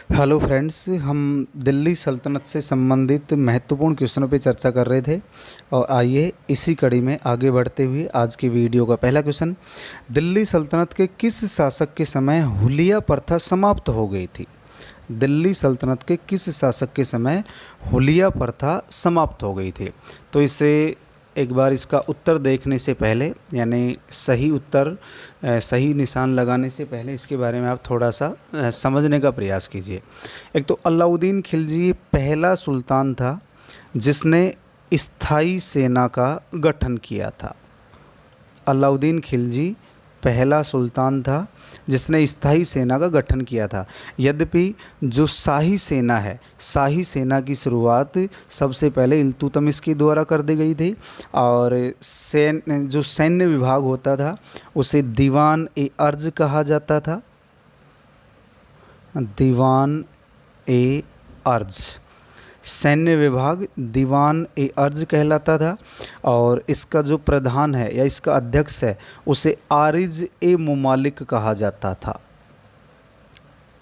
Hello friends, हम दिल्ली सल्तनत से संबंधित महत्वपूर्ण क्वेश्चनों पे चर्चा कर रहे थे। और आइए इसी कड़ी में आगे बढ़ते हुए आज की वीडियो का पहला क्वेश्चन, दिल्ली सल्तनत के किस शासक के समय हुलिया प्रथा समाप्त हो गई थी? दिल्ली सल्तनत के किस शासक के समय हुलिया प्रथा समाप्त हो गई थी? तो इसे एक बार इसका उत्तर देखने से पहले, यानी सही उत्तर सही निशान लगाने से पहले इसके बारे में आप थोड़ा सा समझने का प्रयास कीजिए। एक तो अलाउद्दीन खिलजी पहला सुल्तान था जिसने स्थायी सेना का गठन किया था। अलाउद्दीन खिलजी पहला सुल्तान था जिसने स्थायी सेना का गठन किया था। यद्यपि जो शाही सेना है, शाही सेना की शुरुआत सबसे पहले इल्तुतमिश के द्वारा कर दी गई थी। और जो सैन्य विभाग होता था उसे दीवान ए अर्ज कहा जाता था। दीवान ए अर्ज, सैन्य विभाग दीवान ए अर्ज कहलाता था। और इसका जो प्रधान है या इसका अध्यक्ष है उसे आरिज ए मुमालिक कहा जाता था।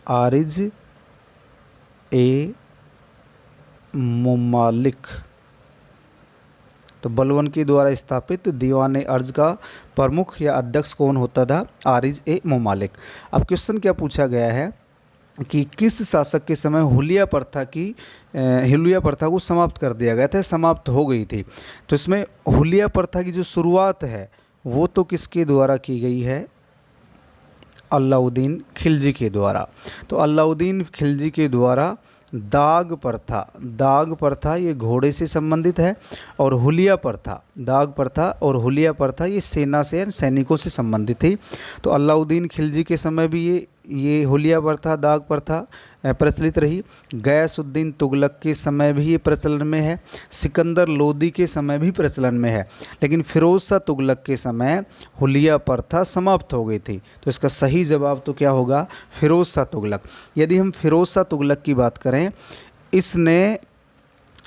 आरिज ए मुमालिक। तो बलबन के द्वारा स्थापित दीवान ए अर्ज का प्रमुख या अध्यक्ष कौन होता था? आरिज ए मुमालिक। अब क्वेश्चन क्या पूछा गया है कि किस शासक के समय हुलिया प्रथा को समाप्त कर दिया गया था, समाप्त हो गई थी? तो इसमें हुलिया प्रथा की जो शुरुआत है वो तो किसके द्वारा की गई है? अलाउद्दीन खिलजी के द्वारा। तो अलाउद्दीन खिलजी के द्वारा दाग प्रथा ये घोड़े से संबंधित है। और हुलिया प्रथा, दाग प्रथा और हुलिया प्रथा ये सेना से, सैनिकों से संबंधित थी। तो अलाउद्दीन खिलजी के समय भी ये हुलिया प्रथा, दाग प्रथा प्रचलित रही। गयासुद्दीन तुगलक के समय भी ये प्रचलन में है। सिकंदर लोदी के समय भी प्रचलन में है। लेकिन फिरोज शाह तुगलक के समय हुलिया प्रथा समाप्त हो गई थी। तो इसका सही जवाब तो क्या होगा? फिरोज शाह तुगलक। यदि हम फिरोज शाह तुगलक की बात करें, इसने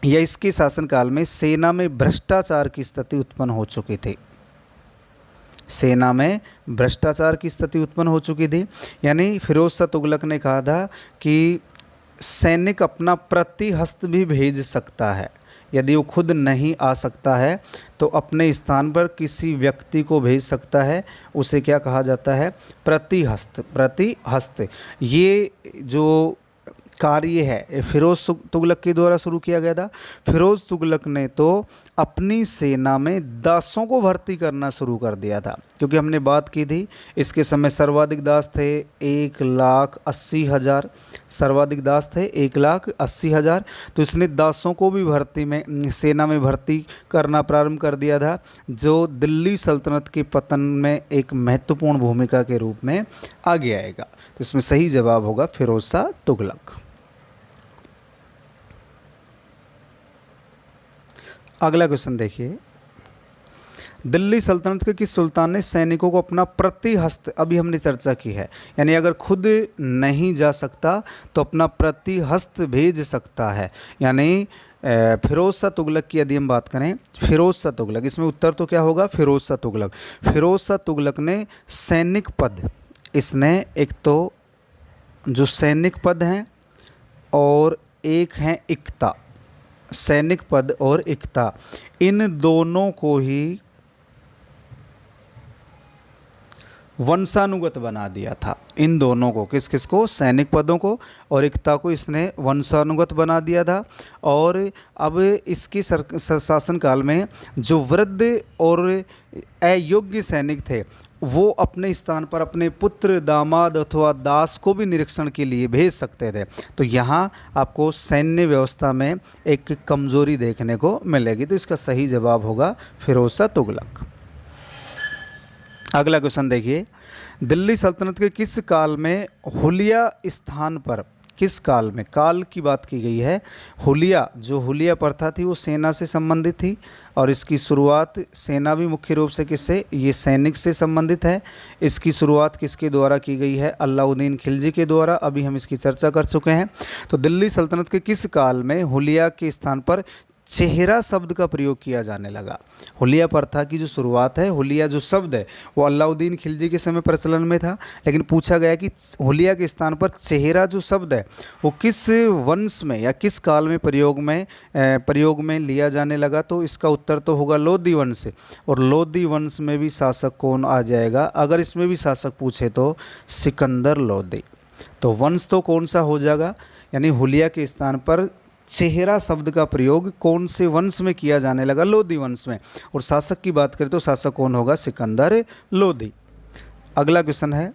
या इसके शासनकाल में सेना में भ्रष्टाचार की स्थिति उत्पन्न हो चुकी थी। सेना में भ्रष्टाचार की स्थिति उत्पन्न हो चुकी थी। यानी फिरोज शाह तुगलक ने कहा था कि सैनिक अपना प्रतिहस्त भी भेज सकता है। यदि वो खुद नहीं आ सकता है तो अपने स्थान पर किसी व्यक्ति को भेज सकता है। उसे क्या कहा जाता है? प्रतिहस्त। ये जो कार्य है फिरोज तुगलक के द्वारा शुरू किया गया था। फिरोज तुगलक ने तो अपनी सेना में दासों को भर्ती करना शुरू कर दिया था, क्योंकि हमने बात की थी इसके समय सर्वाधिक दास थे 1,80,000। सर्वाधिक दास थे 1,80,000। तो इसने दासों को भी सेना में भर्ती करना प्रारंभ कर दिया था, जो दिल्ली सल्तनत के पतन में एक महत्वपूर्ण भूमिका के रूप में आगे आएगा। तो इसमें सही जवाब होगा फिरोज शाह तुगलक। अगला क्वेश्चन देखिए, दिल्ली सल्तनत के किस सुल्तान ने सैनिकों को अपना प्रतिहस्त, अभी हमने चर्चा की है, यानी अगर खुद नहीं जा सकता तो अपना प्रतिहस्त भेज सकता है। यानी फिरोज शाह तुगलक की यदि हम बात करें, फिरोज शाह तुगलक, इसमें उत्तर तो क्या होगा? फिरोज शाह तुगलक। फिरोज शाह तुगलक ने सैनिक पद, इसने एक तो जो सैनिक पद हैं और एक हैं इक्ता, सैनिक पद और इक्ता, इन दोनों को ही वंशानुगत बना दिया था। इन दोनों को, किस किस को? सैनिक पदों को और इक्ता को इसने वंशानुगत बना दिया था। और अब इसके शासनकाल में जो वृद्ध और अयोग्य सैनिक थे वो अपने स्थान पर अपने पुत्र, दामाद अथवा दास को भी निरीक्षण के लिए भेज सकते थे। तो यहाँ आपको सैन्य व्यवस्था में एक कमजोरी देखने को मिलेगी। तो इसका सही जवाब होगा फिरोज शाह तुगलक। अगला क्वेश्चन देखिए, दिल्ली सल्तनत के किस काल में हुलिया स्थान पर, किस काल में, काल की बात की गई है। हुलिया, जो हुलिया प्रथा थी वो सेना से संबंधित थी। और इसकी शुरुआत, सेना भी मुख्य रूप से किससे? ये सैनिक से संबंधित है। इसकी शुरुआत किसके द्वारा की गई है? अलाउद्दीन खिलजी के द्वारा। अभी हम इसकी चर्चा कर चुके हैं। तो दिल्ली सल्तनत के किस काल में हुलिया के स्थान पर चेहरा शब्द का प्रयोग किया जाने लगा। हुलिया प्रथा की जो शुरुआत है, हुलिया जो शब्द है वो अलाउद्दीन खिलजी के समय प्रचलन में था, लेकिन पूछा गया कि हुलिया के स्थान पर चेहरा जो शब्द है वो किस वंश में या किस काल में प्रयोग में लिया जाने लगा, तो इसका उत्तर तो होगा लोधी वंश। और लोधी वंश में भी शासक कौन आ जाएगा, अगर इसमें भी शासक पूछे तो सिकंदर लोधी। तो वंश तो कौन सा हो जाएगा, यानी हुलिया के स्थान पर चेहरा शब्द का प्रयोग कौन से वंश में किया जाने लगा, लोधी वंश में। और शासक की बात करें तो शासक कौन होगा, सिकंदर लोधी। अगला क्वेश्चन है,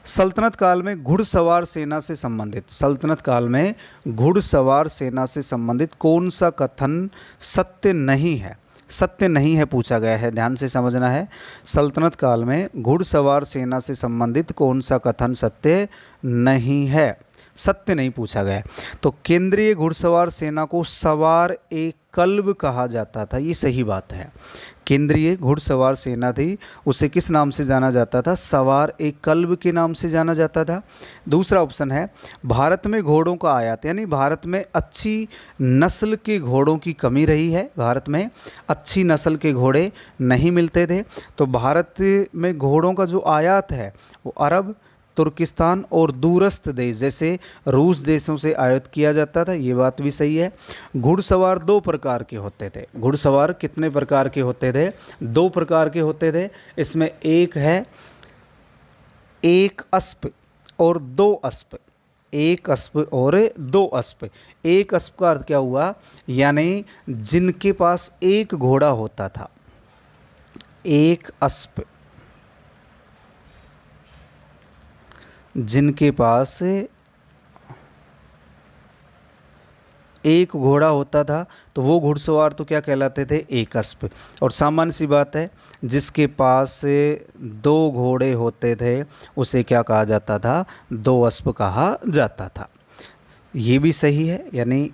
सल्तनत काल में घुड़सवार सेना से संबंधित, सल्तनत काल में घुड़सवार सेना से संबंधित कौन सा कथन सत्य नहीं है, सत्य नहीं है पूछा गया है, ध्यान से समझना है। सल्तनत काल में घुड़सवार सेना से संबंधित कौन सा कथन सत्य नहीं है, सत्य नहीं पूछा गया है। तो केंद्रीय घुड़सवार सेना को सवार ए कल्ब कहा जाता था, ये सही बात है। केंद्रीय घुड़सवार सेना थी, उसे किस नाम से जाना जाता था, सवार ए कल्ब के नाम से जाना जाता था। दूसरा ऑप्शन है, भारत में घोड़ों का आयात, यानी भारत में अच्छी नस्ल के घोड़ों की कमी रही है, भारत में अच्छी नस्ल के घोड़े नहीं मिलते थे, तो भारत में घोड़ों का जो आयात है वो अरब, तुर्किस्तान और दूरस्थ देश जैसे रूस देशों से आयात किया जाता था, ये बात भी सही है। घुड़सवार दो प्रकार के होते थे, घुड़सवार कितने प्रकार के होते थे, दो प्रकार के होते थे। इसमें एक है एक अस्प और दो अस्प, एक अस्प और दो अस्प। एक अस्प का अर्थ क्या हुआ, यानी जिनके पास एक घोड़ा होता था, एक अस्प, जिनके पास एक घोड़ा होता था तो वो घुड़सवार तो क्या कहलाते थे, एक अस्प। और सामान्य सी बात है, जिसके पास दो घोड़े होते थे उसे क्या कहा जाता था, दो अस्प कहा जाता था। ये भी सही है, यानी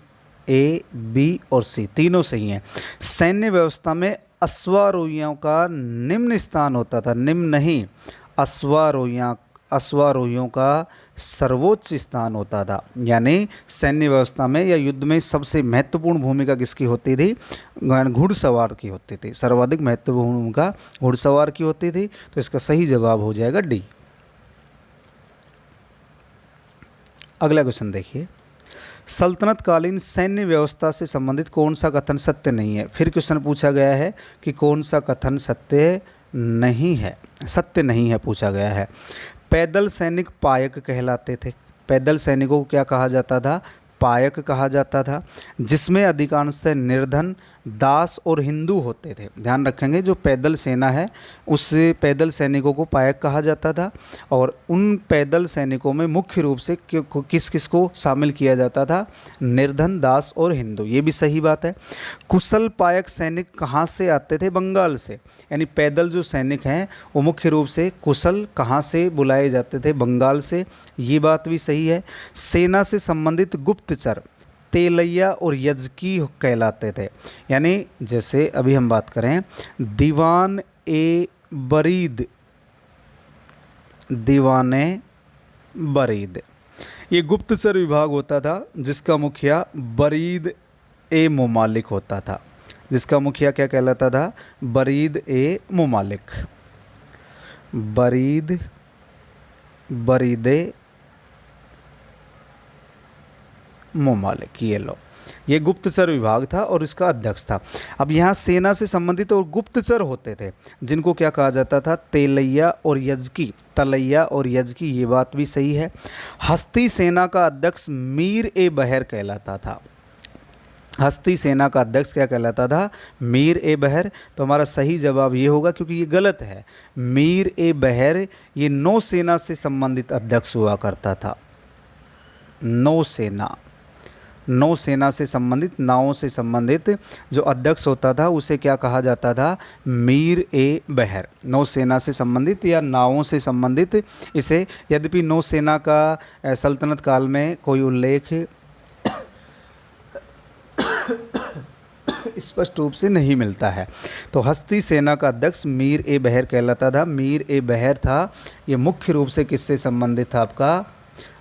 ए, बी और सी तीनों सही हैं। सैन्य व्यवस्था में अश्वारोहियों का निम्न स्थान होता था, निम्न नहीं, अश्वारोहियों का सर्वोच्च स्थान होता था। यानी सैन्य व्यवस्था में या युद्ध में सबसे महत्वपूर्ण भूमिका किसकी होती थी, घुड़सवार की होती थी। सर्वाधिक महत्वपूर्ण भूमिका घुड़सवार की होती थी, तो इसका सही जवाब हो जाएगा डी। अगला क्वेश्चन देखिए, सल्तनत कालीन सैन्य व्यवस्था से संबंधित कौन सा कथन सत्य नहीं है। फिर क्वेश्चन पूछा गया है कि कौन सा कथन सत्य नहीं है, सत्य नहीं है पूछा गया है। पैदल सैनिक पायक कहलाते थे, पैदल सैनिकों को क्या कहा जाता था, पायक कहा जाता था, जिसमें अधिकांश निर्धन, दास और हिंदू होते थे। ध्यान रखेंगे, जो पैदल सेना है उस पैदल सैनिकों को पायक कहा जाता था, और उन पैदल सैनिकों में मुख्य रूप से किस किस को शामिल किया जाता था, निर्धन, दास और हिंदू। ये भी सही बात है। कुशल पायक सैनिक कहाँ से आते थे, बंगाल से, यानी पैदल जो सैनिक हैं वो मुख्य रूप से कुशल कहाँ से बुलाए जाते थे, बंगाल से। ये बात भी सही है। सेना से संबंधित गुप्तचर तेलैया और यजकी कहलाते थे, यानी जैसे अभी हम बात करें दीवान ए बरीद, दीवाने बरीद, ये गुप्तचर विभाग होता था जिसका मुखिया बरीद ए मुमालिक होता था, जिसका मुखिया क्या कहलाता था, बरीद ए मुमालिक, बरीदे मुमालिक। ये लो, ये गुप्तचर विभाग था और इसका अध्यक्ष था। अब यहाँ सेना से संबंधित और गुप्तचर होते थे जिनको क्या कहा जाता था, तेलैया और यजकी, तलैया और यजकी। ये बात भी सही है। हस्ती सेना का अध्यक्ष मीर ए बहर कहलाता था, हस्ती सेना का अध्यक्ष क्या कहलाता था, मीर ए बहर। तो हमारा सही जवाब ये होगा, क्योंकि ये गलत है। मीर ए बहर ये नौसेना से संबंधित अध्यक्ष हुआ करता था, नौसेना, नौसेना से संबंधित, नावों से संबंधित जो अध्यक्ष होता था उसे क्या कहा जाता था, मीर ए बहर। नौसेना से संबंधित या नावों से संबंधित इसे, यद्यपि नौसेना का सल्तनत काल में कोई उल्लेख स्पष्ट रूप से नहीं मिलता है। तो हस्ती सेना का अध्यक्ष मीर ए बहर कहलाता था। मीर ए बहर था, ये मुख्य रूप से किससे संबंधित था, आपका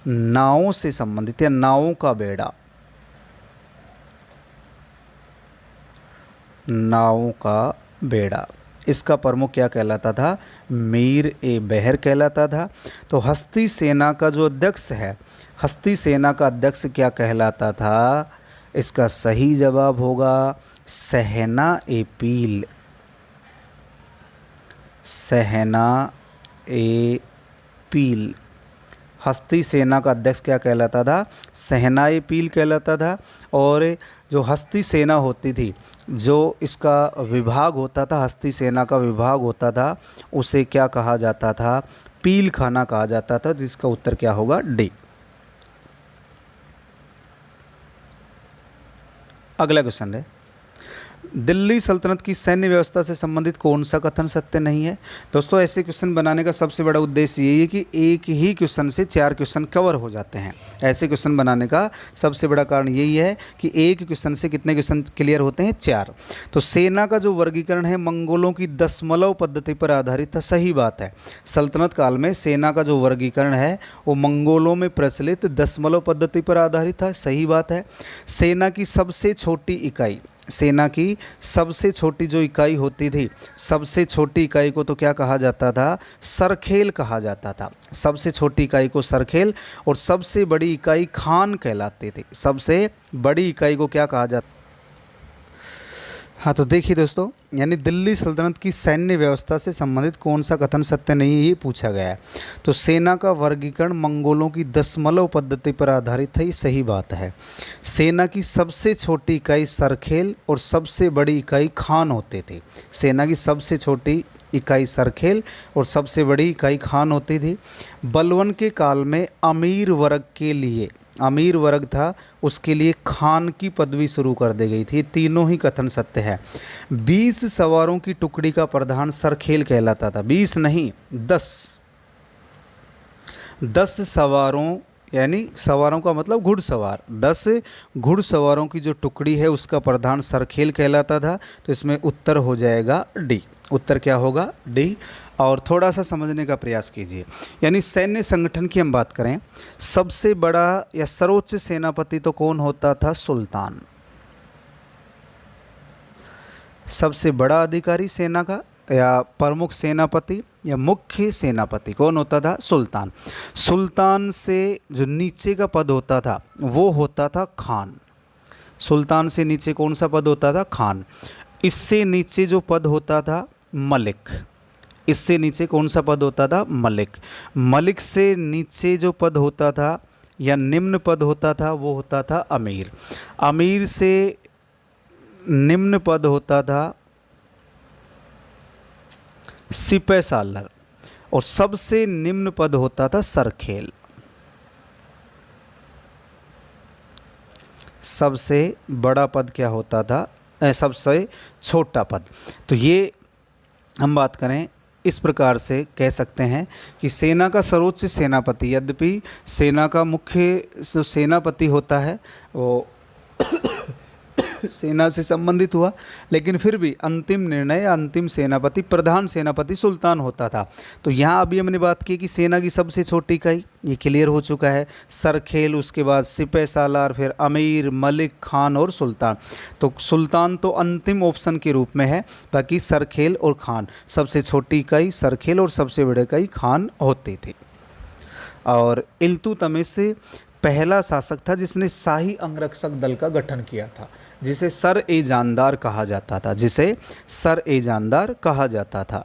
नावों से संबंधित, या नावों का बेड़ा, नावों का बेड़ा। इसका प्रमुख क्या कहलाता था? मीर ए बहर कहलाता था। तो हस्ती सेना का जो अध्यक्ष है, हस्ती सेना का अध्यक्ष क्या कहलाता था? इसका सही जवाब होगा सहना ए पील। सहना ए पील। हस्ती सेना का अध्यक्ष क्या कहलाता था? सहना ए पील कहलाता था। और जो हस्ती सेना होती थी, जो इसका विभाग होता था, हस्ती सेना का विभाग होता था, उसे क्या कहा जाता था? पील खाना कहा जाता था। जिसका उत्तर क्या होगा? डी। अगला क्वेश्चन है, दिल्ली सल्तनत की सैन्य व्यवस्था से संबंधित कौन सा कथन सत्य नहीं है? दोस्तों, ऐसे क्वेश्चन बनाने का सबसे बड़ा उद्देश्य यही है कि एक ही क्वेश्चन से 4 क्वेश्चन कवर हो जाते हैं। ऐसे क्वेश्चन बनाने का सबसे बड़ा कारण यही है कि एक क्वेश्चन से कितने क्वेश्चन क्लियर होते हैं? 4। तो सेना का जो वर्गीकरण है मंगोलों की दशमलव पद्धति पर आधारित था। सही बात है। सल्तनत काल में सेना का जो वर्गीकरण है वो मंगोलों में प्रचलित दशमलव पद्धति पर आधारित था। सही बात है। सेना की सबसे छोटी इकाई, सेना की सबसे छोटी जो इकाई होती थी, सबसे छोटी इकाई को तो क्या कहा जाता था? सरखेल कहा जाता था। सबसे छोटी इकाई को सरखेल और सबसे बड़ी इकाई खान कहलाती थी। सबसे बड़ी इकाई को क्या कहा जाता? हाँ, तो देखिए दोस्तों, यानी दिल्ली सल्तनत की सैन्य व्यवस्था से संबंधित कौन सा कथन सत्य नहीं है, ये पूछा गया है। तो सेना का वर्गीकरण मंगोलों की दशमलव पद्धति पर आधारित है, ये सही बात है। सेना की सबसे छोटी इकाई सरखेल और सबसे बड़ी इकाई खान होते थे। सेना की सबसे छोटी इकाई सरखेल और सबसे बड़ी इकाई खान होती थी। बलवन के काल में अमीर वर्ग के लिए, अमीर वर्ग था उसके लिए खान की पदवी शुरू कर दी गई थी। तीनों ही कथन सत्य है। 20 सवारों की टुकड़ी का प्रधान सरखेल कहलाता था। 20 नहीं, 10 सवारों, यानी सवारों का मतलब घुड़सवार, 10 घुड़सवारों की जो टुकड़ी है उसका प्रधान सरखेल कहलाता था। तो इसमें उत्तर हो जाएगा डी। उत्तर क्या होगा? डी। और थोड़ा सा समझने का प्रयास कीजिए। यानी सैन्य संगठन की हम बात करें, सबसे बड़ा या सर्वोच्च सेनापति तो कौन होता था? सुल्तान। सबसे बड़ा अधिकारी सेना का या प्रमुख सेनापति या मुख्य सेनापति कौन होता था? सुल्तान। सुल्तान से जो नीचे का पद होता था वो होता था खान। सुल्तान से नीचे कौन सा पद होता था? खान। इससे नीचे जो पद होता था मलिक। इससे नीचे कौन सा पद होता था? मलिक। मलिक से नीचे जो पद होता था या निम्न पद होता था वो होता था अमीर। अमीर से निम्न पद होता था सिपह सालर और सबसे निम्न पद होता था सरखेल। सबसे बड़ा पद क्या होता था? सबसे छोटा पद। तो ये हम बात करें इस प्रकार से कह सकते हैं कि सेना का सर्वोच्च सेनापति, यद्यपि सेना का मुख्य जो सेनापति होता है वो सेना से संबंधित हुआ, लेकिन फिर भी अंतिम निर्णय, अंतिम सेनापति, प्रधान सेनापति सुल्तान होता था। तो यहाँ अभी हमने बात की कि सेना की सबसे छोटी इकाई, ये क्लियर हो चुका है, सरखेल, उसके बाद सिपह सालार, फिर अमीर, मलिक, खान और सुल्तान। तो सुल्तान तो अंतिम ऑप्शन के रूप में है, बाकी सरखेल और खान, सबसे छोटी इकाई सरखेल और सबसे बड़ी इकाई खान होती थी। और इल्तुतमिश पहला शासक था जिसने शाही अंगरक्षक दल का गठन किया था, जिसे सर ए जानदार कहा जाता था, जिसे सर ए जानदार कहा जाता था।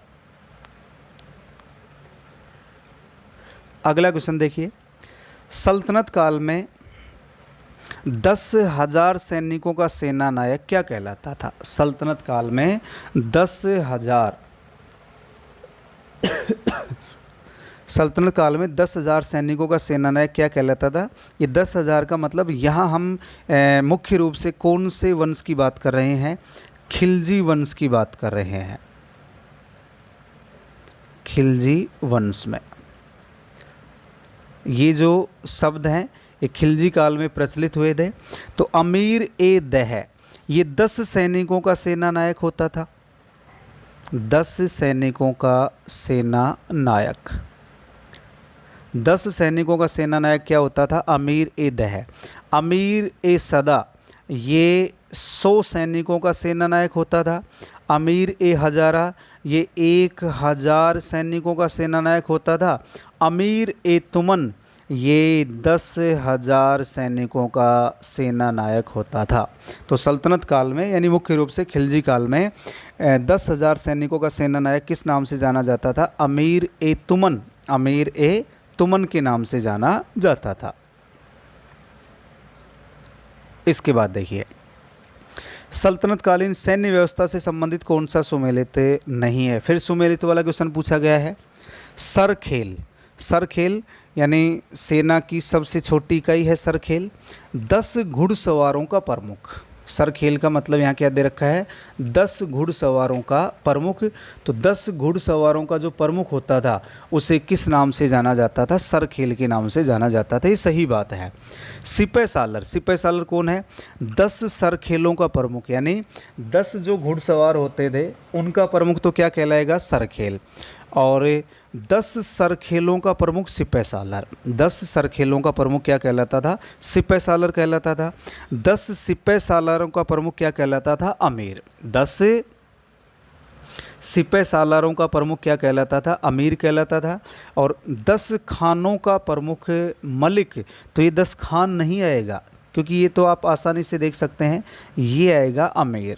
अगला क्वेश्चन देखिए, सल्तनत काल में 10,000 सैनिकों का सेना नायक क्या कहलाता था? सल्तनत काल में 10,000 सल्तनत काल में 10,000 सैनिकों का सेनानायक क्या कहलाता था? ये 10,000 का मतलब यहाँ हम मुख्य रूप से कौन से वंश की बात कर रहे हैं? खिलजी वंश की बात कर रहे हैं। खिलजी वंश में ये जो शब्द हैं ये खिलजी काल में प्रचलित हुए थे। तो अमीर ए दह ये 10 सैनिकों का सेना नायक होता था। 10 सैनिकों का सेना नायक, 10 सैनिकों का सेना नायक क्या होता था? अमीर ए दह। अमीर ए सदा ये 100 सैनिकों का सेना नायक होता था। अमीर ए हजारा ये 1000 सैनिकों का सेना नायक होता था। अमीर ए तुमन ये 10,000 सैनिकों का सेना नायक होता था। तो सल्तनत काल में यानी मुख्य रूप से खिलजी काल में 10,000 सैनिकों का सेना नायक किस नाम से जाना जाता था? अमीर ए तुमन, अमीर ए तुमन के नाम से जाना जाता था। इसके बाद देखिए, सल्तनतकालीन सैन्य व्यवस्था से संबंधित कौन सा सुमेलित नहीं है? फिर सुमेलित वाला क्वेश्चन पूछा गया है। सरखेल, सरखेल यानी सेना की सबसे छोटी इकाई है सरखेल। 10 घुड़सवारों का प्रमुख, सरखेल का मतलब यहाँ क्या दे रखा है? 10 घुड़सवारों का प्रमुख। तो 10 घुड़सवारों का जो प्रमुख होता था उसे किस नाम से जाना जाता था? सरखेल के नाम से जाना जाता था। ये सही बात है। सिपह सालर, सिपह सालर कौन है? 10 सरखेलों का प्रमुख, यानी 10 जो घुड़सवार होते थे उनका प्रमुख तो क्या कहलाएगा? सरखेल। और 10 सरखेलों का प्रमुख सिपह सालर, 10 सरखेलों का प्रमुख क्या कहलाता था? सिपह सालर कहलाता था। 10 सिपह सालारों का प्रमुख क्या कहलाता था? अमीर। 10 सिपह सालारों का प्रमुख क्या कहलाता था? अमीर कहलाता था। और 10 खानों का प्रमुख मलिक, तो ये 10 खान नहीं आएगा, क्योंकि ये तो आप आसानी से देख सकते हैं, ये आएगा अमीर।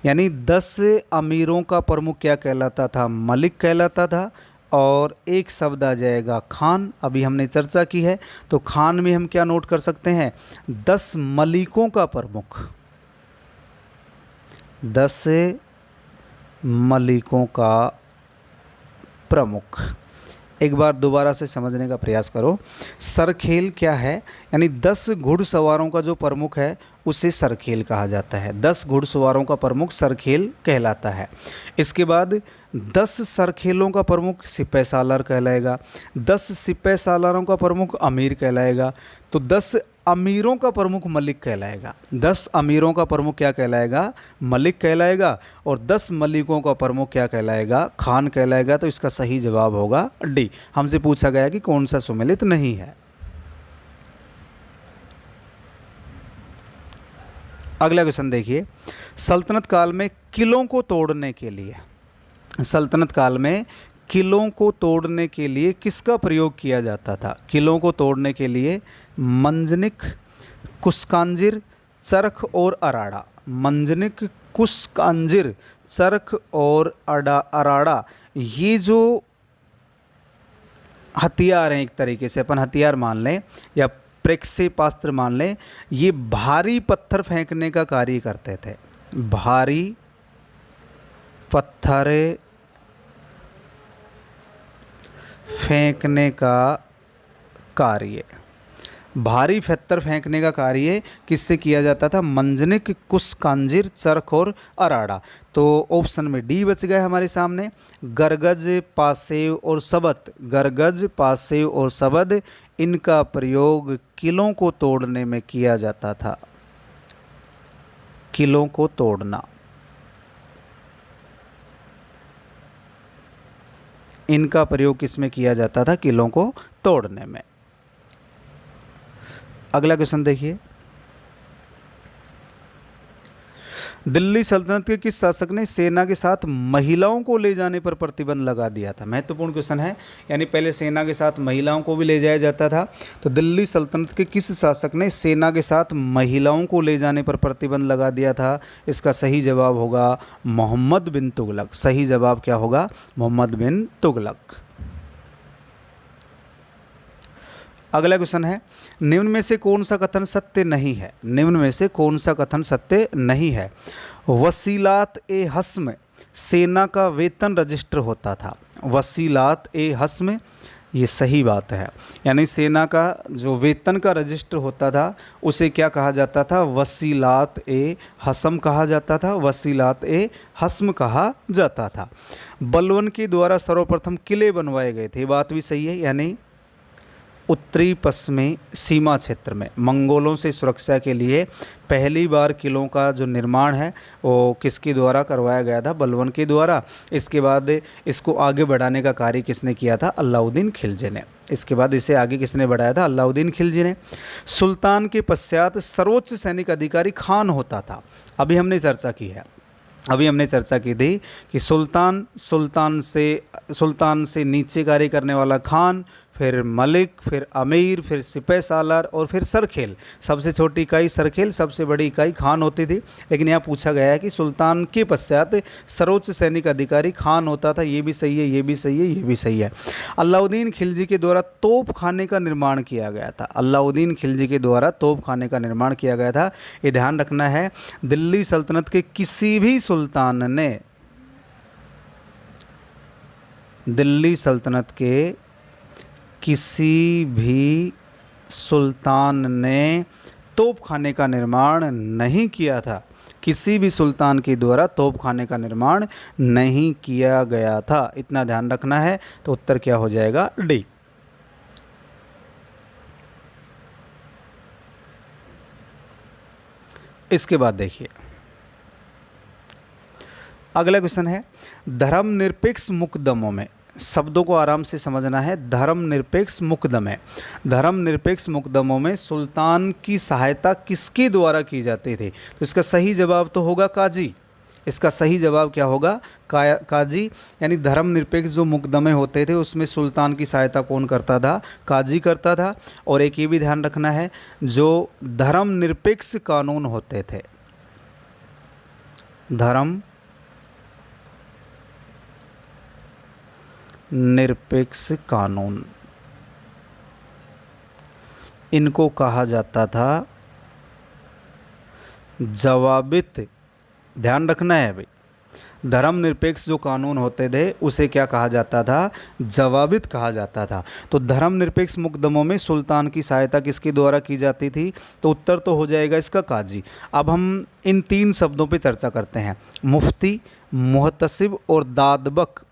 यानी 10 अमीरों का प्रमुख क्या कहलाता था? मलिक कहलाता था। और एक शब्द आ जाएगा खान, अभी हमने चर्चा की है। तो खान में हम क्या नोट कर सकते हैं? 10 मलिकों का प्रमुख, 10 मलिकों का प्रमुख। एक बार दोबारा से समझने का प्रयास करो। सरखेल क्या है? यानी 10 घुड़सवारों का जो प्रमुख है उसे सरखेल कहा जाता है। 10 घुड़सवारों का प्रमुख सरखेल कहलाता है। इसके बाद 10 सरखेलों का प्रमुख सिपह सालार कहलाएगा। 10 सिपह सालारों का प्रमुख अमीर कहलाएगा। तो 10 अमीरों का प्रमुख मलिक कहलाएगा। 10 अमीरों का प्रमुख क्या कहलाएगा? मलिक कहलाएगा। और 10 मलिकों का प्रमुख क्या कहलाएगा? खान कहलाएगा। तो इसका सही जवाब होगा डी। हमसे पूछा गया कि कौन सा सुमेलित नहीं है। अगला क्वेश्चन देखिए, सल्तनत काल में किलों को तोड़ने के लिए, सल्तनत काल में किलों को तोड़ने के लिए किसका प्रयोग किया जाता था? किलों को तोड़ने के लिए मंजनिक, कुस्कांजिर, चरख और अराड़ा। मंजनिक, कुस्कांजिर, चरख और अराड़ा, ये जो हथियार हैं, एक तरीके से अपन हथियार मान लें या प्रेक्षेपास्त्र मान लें, ये भारी पत्थर फेंकने का कार्य करते थे। भारी पत्थर फेंकने का कार्य, भारी पत्थर फेंकने का कार्य किससे किया जाता था? मंजनिक, कुस्कांजिर, चरख और अराड़ा। तो ऑप्शन में डी बच गए हमारे सामने। गरगज, पासेव और सबद, गरगज, पासेव और सबद, इनका प्रयोग किलों को तोड़ने में किया जाता था। किलों को तोड़ना, इनका प्रयोग किसमें किया जाता था? किलों को तोड़ने में। अगला क्वेश्चन देखिए, दिल्ली सल्तनत के किस शासक ने सेना के साथ महिलाओं को ले जाने पर प्रतिबंध लगा दिया था? महत्वपूर्ण क्वेश्चन है। यानी पहले सेना के साथ महिलाओं को भी ले जाया जाता था। तो दिल्ली सल्तनत के किस शासक ने सेना के साथ महिलाओं को ले जाने पर प्रतिबंध लगा दिया था? इसका सही जवाब होगा मोहम्मद बिन तुगलक। सही जवाब क्या होगा? मोहम्मद बिन तुगलक। अगला क्वेश्चन है, निम्न में से कौन सा कथन सत्य नहीं है? निम्न में से कौन सा कथन सत्य नहीं है? वसीलात ए हस्म, सेना का वेतन रजिस्टर होता था। वसीलात ए हस्म, ये सही बात है। यानी सेना का जो वेतन का रजिस्टर होता था उसे क्या कहा जाता था? वसीलात ए हस्म कहा जाता था। वसीलात ए हस्म कहा जाता था। बलवन के द्वारा सर्वप्रथम किले बनवाए गए थे, बात भी सही है। यानी उत्तरी पश्चिमी सीमा क्षेत्र में मंगोलों से सुरक्षा के लिए पहली बार किलों का जो निर्माण है वो किसके द्वारा करवाया गया था? बलबन के द्वारा। इसके बाद इसको आगे बढ़ाने का कार्य किसने किया था? अलाउद्दीन खिलजी ने। इसके बाद इसे आगे किसने बढ़ाया था? अलाउद्दीन खिलजी ने। सुल्तान के पश्चात सर्वोच्च सैनिक अधिकारी खान होता था। अभी हमने चर्चा की थी कि सुल्तान से नीचे कार्य करने वाला खान, फिर मलिक, फिर अमीर, फिर सिपह सालार और फिर सरखेल। सबसे छोटी इकाई सरखेल, सबसे बड़ी इकाई खान होती थी। लेकिन यहाँ पूछा गया है कि सुल्तान के पश्चात सर्वोच्च सैनिक अधिकारी खान होता था। ये भी सही है, ये भी सही है, ये भी सही है। अलाउद्दीन खिलजी के द्वारा तोप खाने का निर्माण किया गया था। अलाउद्दीन खिलजी के द्वारा तोप खाने का निर्माण किया गया था। ये ध्यान रखना है, दिल्ली सल्तनत के किसी भी सुल्तान ने, दिल्ली सल्तनत के किसी भी सुल्तान ने तोप खाने का निर्माण नहीं किया था। किसी भी सुल्तान के द्वारा तोप खाने का निर्माण नहीं किया गया था। इतना ध्यान रखना है। तो उत्तर क्या हो जाएगा? डी। इसके बाद देखिए अगला क्वेश्चन है, धर्मनिरपेक्ष मुकदमों में, शब्दों को आराम से समझना है। धर्मनिरपेक्ष मुकदमे, धर्मनिरपेक्ष मुकदमों में सुल्तान की सहायता किसके द्वारा की जाती थी? तो इसका सही जवाब तो होगा काजी। इसका सही जवाब क्या होगा? काजी। यानी धर्मनिरपेक्ष जो मुकदमे होते थे उसमें सुल्तान की सहायता कौन करता था? काजी करता था। और एक ये भी ध्यान रखना है, जो धर्मनिरपेक्ष कानून होते थे, निरपेक्ष कानून, इनको कहा जाता था जवाबित। ध्यान रखना है भाई, धर्मनिरपेक्ष जो कानून होते थे उसे क्या कहा जाता था? जवाबित कहा जाता था। तो धर्मनिरपेक्ष मुकदमों में सुल्तान की सहायता किसके द्वारा की जाती थी? तो उत्तर तो हो जाएगा इसका काजी। अब हम इन तीन शब्दों पे चर्चा करते हैं, मुफ्ती, मुहतसिब और दादबक।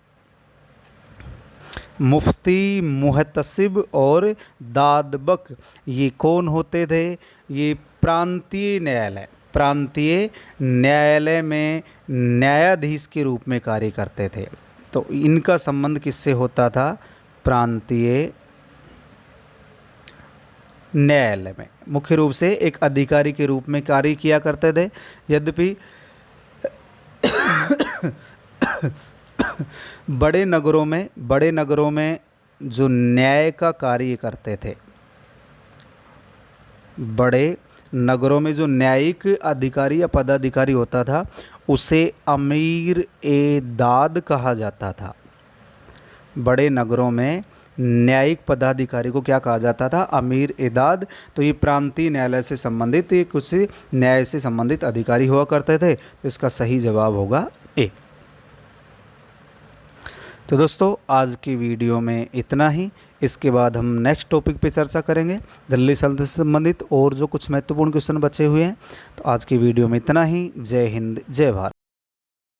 मुफ्ती, मुहतसिब और दादबक ये कौन होते थे? ये प्रांतीय न्यायालय में न्यायाधीश के रूप में कार्य करते थे। तो इनका संबंध किससे होता था? प्रांतीय न्यायालय में मुख्य रूप से एक अधिकारी के रूप में कार्य किया करते थे। यद्यपि बड़े नगरों में जो न्याय का कार्य करते थे, बड़े नगरों में जो न्यायिक अधिकारी या पदाधिकारी होता था उसे अमीर ए दाद कहा जाता था। बड़े नगरों में न्यायिक पदाधिकारी को क्या कहा जाता था? अमीर ए दाद। तो ये प्रांतीय न्यायालय से संबंधित, ये कुछ न्याय से संबंधित अधिकारी हुआ करते थे। तो इसका सही जवाब होगा ए। तो दोस्तों आज की वीडियो में इतना ही। इसके बाद हम नेक्स्ट टॉपिक पे चर्चा करेंगे, दिल्ली सल्तनत से संबंधित और जो कुछ महत्वपूर्ण क्वेश्चन बचे हुए हैं। तो आज की वीडियो में इतना ही। जय हिंद, जय भारत।